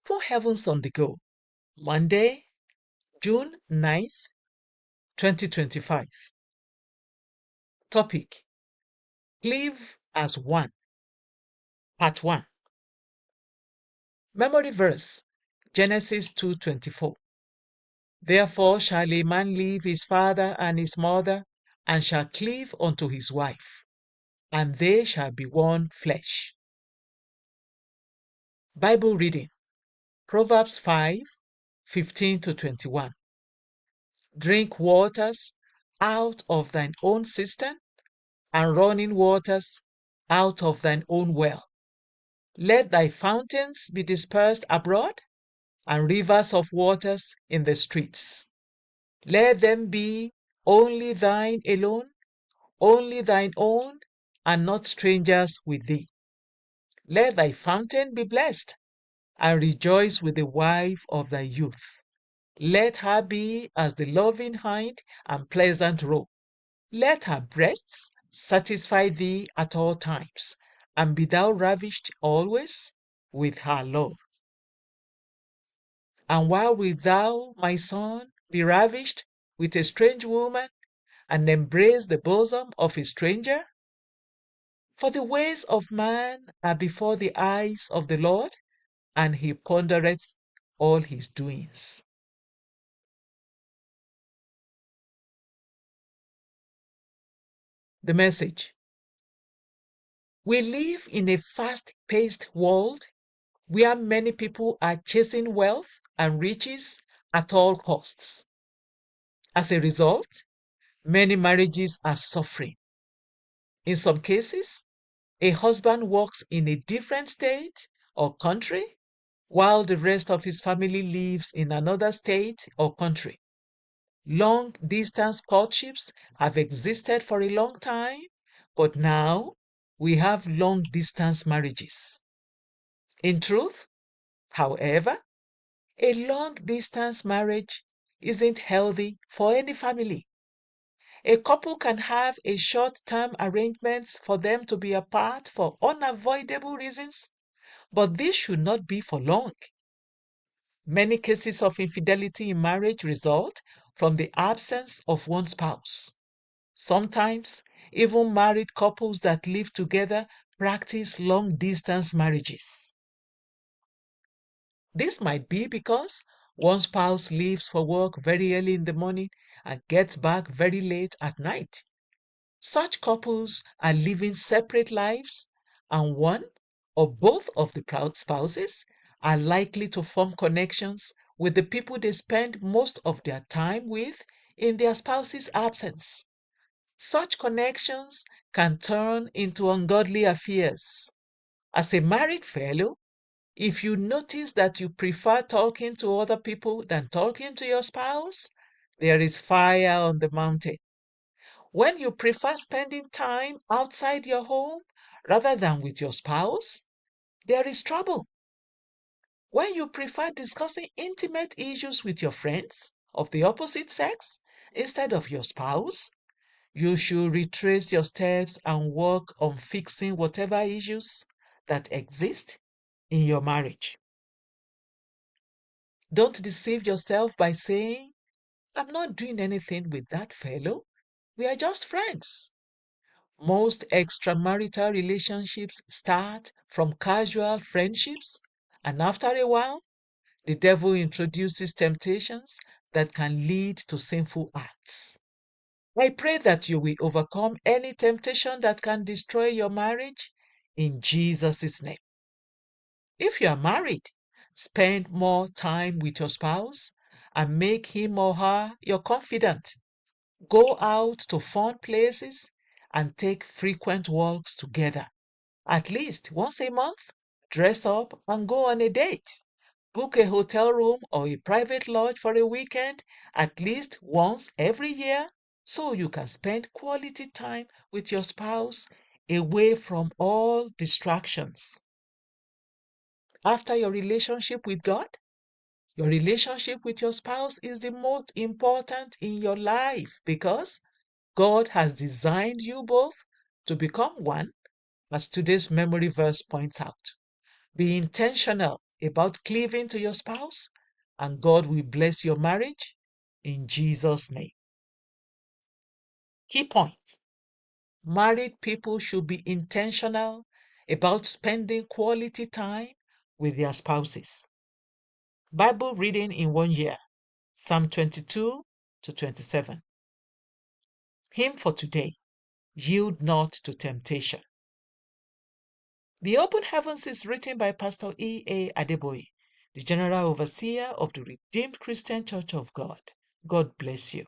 For Heavens on the Go, Monday, June 9th, 2025. Topic: Cleave as one. Part 1. Memory verse, Genesis 2:24. Therefore shall a man leave his father and his mother, and shall cleave unto his wife, and they shall be one flesh. Bible reading, Proverbs 5:15-21. Drink waters out of thine own cistern, and running waters out of thine own well. Let thy fountains be dispersed abroad, and rivers of waters in the streets. Let them be only thine alone, only thine own, and not strangers with thee. Let thy fountain be blessed, and rejoice with the wife of thy youth. Let her be as the loving hind and pleasant roe. Let her breasts satisfy thee at all times, and be thou ravished always with her love. And why wilt thou, my son, be ravished with a strange woman, and embrace the bosom of a stranger? For the ways of man are before the eyes of the Lord, and he pondereth all his doings. The message: we live in a fast-paced world where many people are chasing wealth and riches at all costs. As a result, many marriages are suffering. In some cases, a husband works in a different state or country, while the rest of his family lives in another state or country. Long-distance courtships have existed for a long time, but now we have long-distance marriages. In truth, however, a long-distance marriage isn't healthy for any family. A couple can have a short-term arrangements for them to be apart for unavoidable reasons, but this should not be for long. Many cases of infidelity in marriage result from the absence of one spouse. Sometimes, even married couples that live together practice long-distance marriages. This might be because one spouse leaves for work very early in the morning and gets back very late at night. Such couples are living separate lives, and one or both of the spouses are likely to form connections with the people they spend most of their time with in their spouse's absence. Such connections can turn into ungodly affairs. As a married fellow, if you notice that you prefer talking to other people than talking to your spouse, there is fire on the mountain. When you prefer spending time outside your home rather than with your spouse, there is trouble. When you prefer discussing intimate issues with your friends of the opposite sex instead of your spouse, you should retrace your steps and work on fixing whatever issues that exist in your marriage. Don't deceive yourself by saying, I'm not doing anything with that fellow. We are just friends. Most extramarital relationships start from casual friendships, and after a while, the devil introduces temptations that can lead to sinful acts. I pray that you will overcome any temptation that can destroy your marriage in Jesus' name. If you are married, spend more time with your spouse and make him or her your confidant. Go out to fun places and take frequent walks together. At least once a month, dress up and go on a date. Book a hotel room or a private lodge for a weekend at least once every year so you can spend quality time with your spouse away from all distractions. After your relationship with God, your relationship with your spouse is the most important in your life because God has designed you both to become one, as today's memory verse points out. Be intentional about cleaving to your spouse, and God will bless your marriage in Jesus' name. Key point: married people should be intentional about spending quality time with their spouses. Bible reading in 1 year, Psalm 22 to 27. Hymn for today: Yield not to temptation. The Open Heavens is written by Pastor E.A. Adeboye, the General Overseer of the Redeemed Christian Church of God. God bless you.